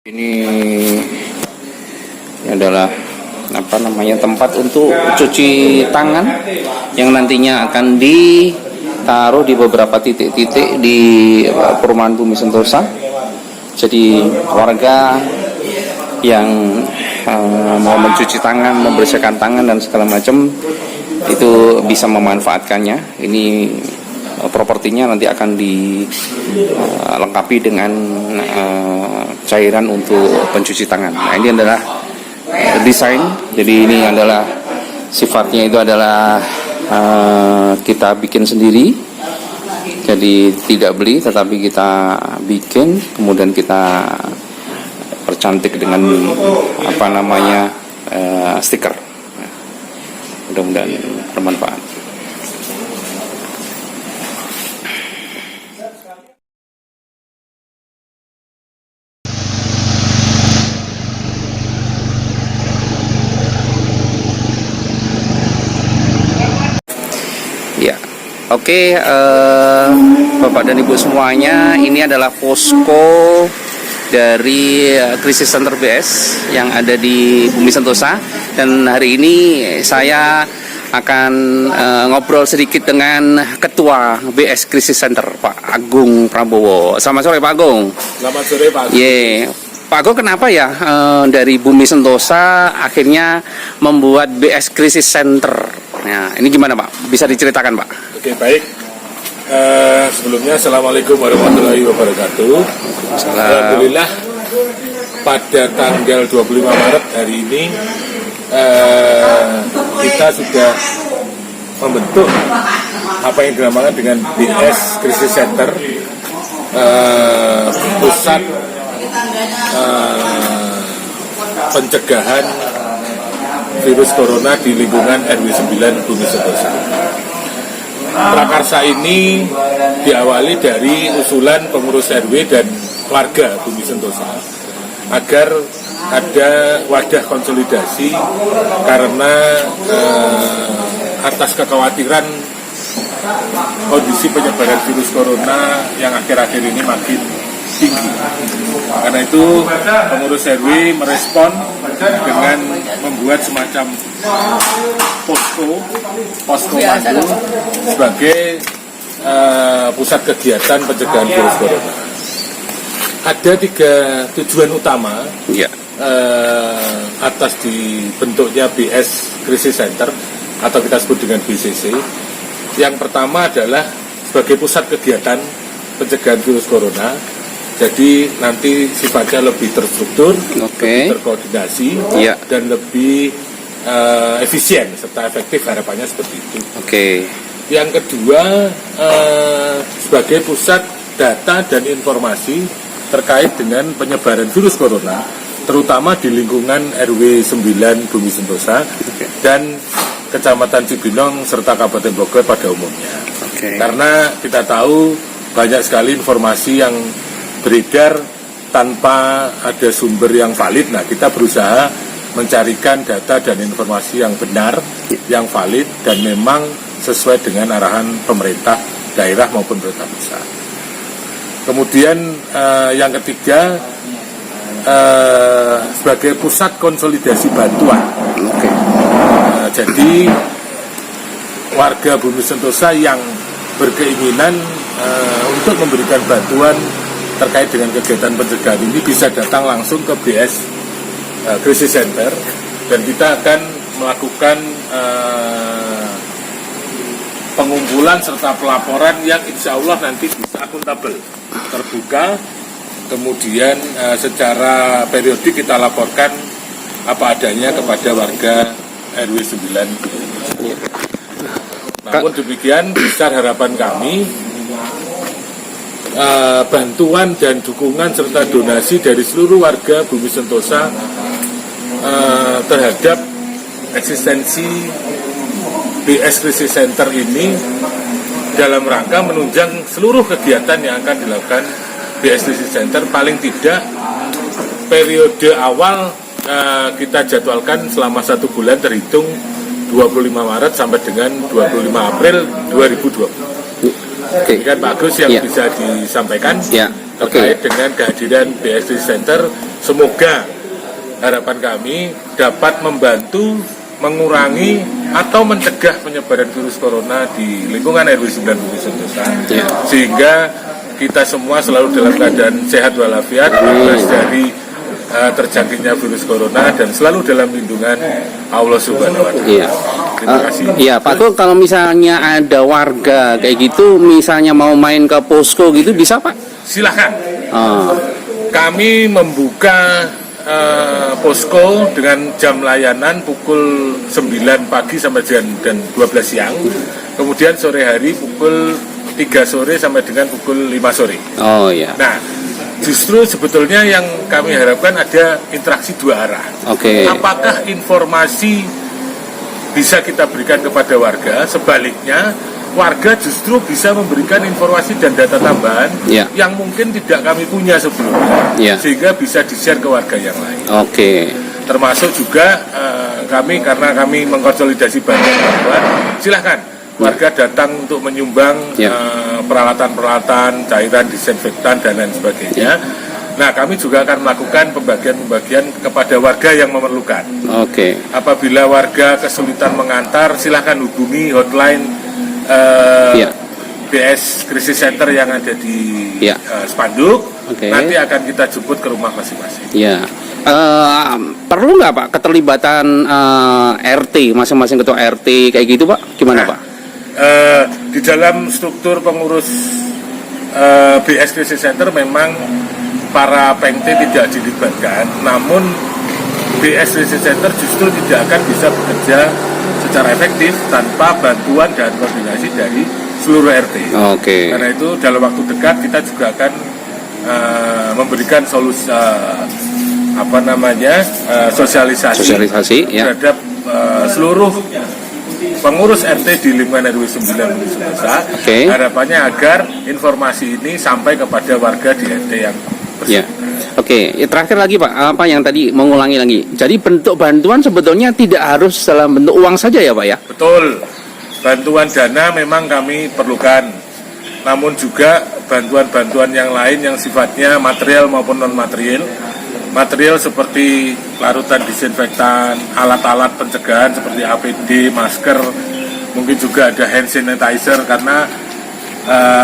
Ini adalah tempat untuk cuci tangan yang nantinya akan ditaruh di beberapa titik-titik di Perumahan Bumi Sentosa. Jadi warga yang mau mencuci tangan, membersihkan tangan dan segala macam itu bisa memanfaatkannya. Ini propertinya nanti akan dilengkapi dengan cairan untuk pencuci tangan. Nah, ini adalah desain. Jadi ini adalah sifatnya itu adalah kita bikin sendiri. Jadi tidak beli, tetapi kita bikin, kemudian kita percantik dengan stiker. Mudah-mudahan bermanfaat. Ya, oke, Bapak dan Ibu semuanya, ini adalah posko dari Krisis Center BS yang ada di Bumi Sentosa, dan hari ini saya akan ngobrol sedikit dengan Ketua BS Krisis Center, Pak Agung Prabowo. Selamat sore, Pak Agung. Selamat sore, Pak Agung. Pak Agung, kenapa ya dari Bumi Sentosa akhirnya membuat BS Krisis Center? Nah, ini gimana, Pak? Bisa diceritakan, Pak? Oke, baik. Sebelumnya, Assalamualaikum warahmatullahi wabarakatuh. Alhamdulillah, pada tanggal 25 Maret hari ini, kita sudah membentuk apa yang dinamakan dengan BS Krisis Center, pusat pencegahan virus corona di lingkungan RW 9 Bumi Sentosa. Prakarsa ini diawali dari usulan pengurus RW dan warga Bumi Sentosa agar ada wadah konsolidasi karena atas kekhawatiran kondisi penyebaran virus corona yang akhir-akhir ini makin tinggi. Karena itu pengurus RW merespon dengan membuat semacam posko madu sebagai pusat kegiatan pencegahan virus corona. Ada 3 tujuan utama atas dibentuknya BS Krisis Center atau kita sebut dengan BCC. Yang pertama adalah sebagai pusat kegiatan pencegahan virus corona. Jadi nanti sifatnya lebih terstruktur, lebih terkoordinasi, dan lebih efisien serta efektif, harapannya seperti itu. Yang kedua, sebagai pusat data dan informasi terkait dengan penyebaran virus corona, terutama di lingkungan RW 9 Bumi Sentosa dan Kecamatan Cibinong serta Kabupaten Bogor pada umumnya. Karena kita tahu banyak sekali informasi yang beredar tanpa ada sumber yang valid. Nah, kita berusaha mencarikan data dan informasi yang benar, yang valid, dan memang sesuai dengan arahan pemerintah daerah maupun pemerintah pusat. Kemudian yang ketiga, sebagai pusat konsolidasi bantuan. Jadi warga Bumi Sentosa yang berkeinginan untuk memberikan bantuan terkait dengan kegiatan pencegahan ini bisa datang langsung ke BS Krisis Center, dan kita akan melakukan pengumpulan serta pelaporan yang insya Allah nanti bisa akuntabel, terbuka, kemudian secara periodik kita laporkan apa adanya kepada warga RW 9. Namun demikian, besar harapan kami bantuan dan dukungan serta donasi dari seluruh warga Bumi Sentosa terhadap eksistensi BS Krisis Center ini dalam rangka menunjang seluruh kegiatan yang akan dilakukan BS Krisis Center. Paling tidak periode awal kita jadwalkan selama 1 bulan terhitung 25 Maret sampai dengan 25 April 2020. Ini kan Pak Agus yang bisa disampaikan terkait dengan kehadiran BS Krisis Center semoga harapan kami dapat membantu mengurangi atau mencegah penyebaran virus corona di lingkungan RW 9 Bumi Sentosa, sehingga kita semua selalu dalam keadaan sehat walafiat, bebas dari terjangkitnya virus corona dan selalu dalam lindungan Allah Subhanahu wa Ta'ala. Iya. Terima kasih. Iya, Pak Gong, kalau misalnya ada warga kayak gitu, misalnya mau main ke posko gitu, bisa Pak? Silakan. Oh. Kami membuka posko dengan jam layanan pukul 9 pagi sampai dan 12 siang. Kemudian sore hari pukul 3 sore sampai dengan pukul 5 sore. Oh iya. Nah, justru sebetulnya yang kami harapkan ada interaksi dua arah. Oke. Apakah informasi bisa kita berikan kepada warga, sebaliknya warga justru bisa memberikan informasi dan data tambahan yang mungkin tidak kami punya sebelumnya, sehingga bisa di-share ke warga yang lain. Oke. Termasuk juga karena kami mengkonsolidasi banyak bantuan, silahkan warga datang untuk menyumbang peralatan-peralatan, cairan, disinfektan dan lain sebagainya. Nah, kami juga akan melakukan pembagian-pembagian kepada warga yang memerlukan. Oke. Apabila warga kesulitan mengantar, silahkan hubungi hotline BS Krisis Center yang ada di spanduk. Nanti akan kita jemput ke rumah masing-masing. Ya. Perlu nggak Pak keterlibatan RT, masing-masing ketua RT kayak gitu Pak? Gimana Pak? Di dalam struktur pengurus BS Krisis Center memang para PMT tidak dilibatkan, namun BS Krisis Center justru tidak akan bisa bekerja secara efektif tanpa bantuan dan koordinasi dari seluruh RT. Oke. Karena itu dalam waktu dekat kita juga akan memberikan solusi sosialisasi terhadap seluruh pengurus RT di lingkungan RW 9 Bumi Sentosa. Harapannya agar informasi ini sampai kepada warga di RT yang bersangkutan. Oke, terakhir lagi Pak, apa yang tadi mengulangi lagi. Jadi bentuk bantuan sebetulnya tidak harus dalam bentuk uang saja ya Pak ya? Betul. Bantuan dana memang kami perlukan. Namun juga bantuan-bantuan yang lain yang sifatnya material maupun non-material. Material seperti larutan disinfektan, alat-alat pencegahan seperti APD, masker, mungkin juga ada hand sanitizer karena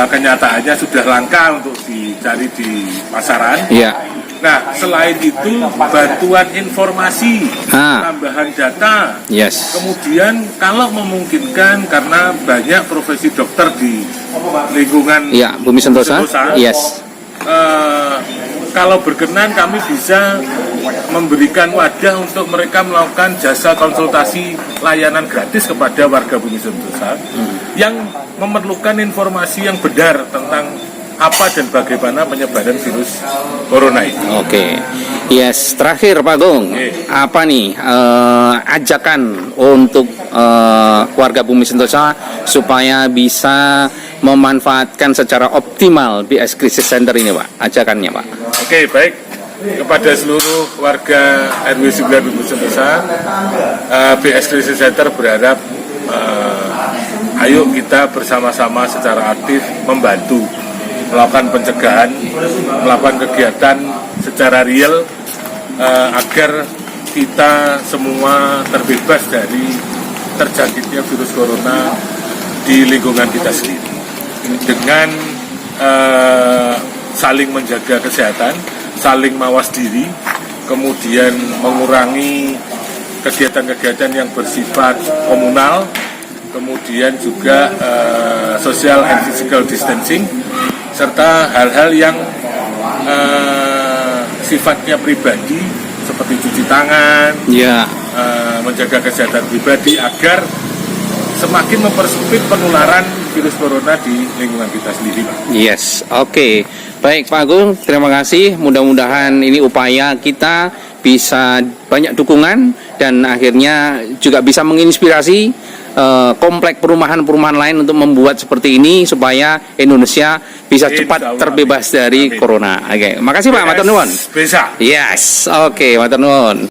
kenyataannya sudah langka untuk dicari di pasaran. Nah, selain itu bantuan informasi, tambahan data. Kemudian kalau memungkinkan, karena banyak profesi dokter di lingkungan Bumi Sentosa. Kalau berkenan kami bisa memberikan wadah untuk mereka melakukan jasa konsultasi layanan gratis kepada warga Bumi Sentosa yang memerlukan informasi yang benar tentang apa dan bagaimana penyebaran virus corona ini. Terakhir Pak Gong, apa nih ajakan untuk warga Bumi Sentosa supaya bisa memanfaatkan secara optimal BS Krisis Center ini Pak, ajakannya Pak? Baik. Kepada seluruh warga RW 9 Bumi Sentosa, BS Krisis Center berharap ayo kita bersama-sama secara aktif membantu melakukan pencegahan, melakukan kegiatan secara real agar kita semua terbebas dari terjangkitnya virus corona di lingkungan kita sendiri dengan saling menjaga kesehatan, saling mawas diri, kemudian mengurangi kegiatan-kegiatan yang bersifat komunal, kemudian juga social and physical distancing, serta hal-hal yang sifatnya pribadi seperti cuci tangan, menjaga kesehatan pribadi agar semakin mempersempit penularan virus corona di lingkungan kita sendiri, Pak. Baik Pak Agung, terima kasih. Mudah-mudahan ini upaya kita bisa banyak dukungan dan akhirnya juga bisa menginspirasi komplek perumahan-perumahan lain untuk membuat seperti ini supaya Indonesia bisa cepat terbebas dari corona. Makasih Pak, matur nuwun. Bisa. Matur nuwun.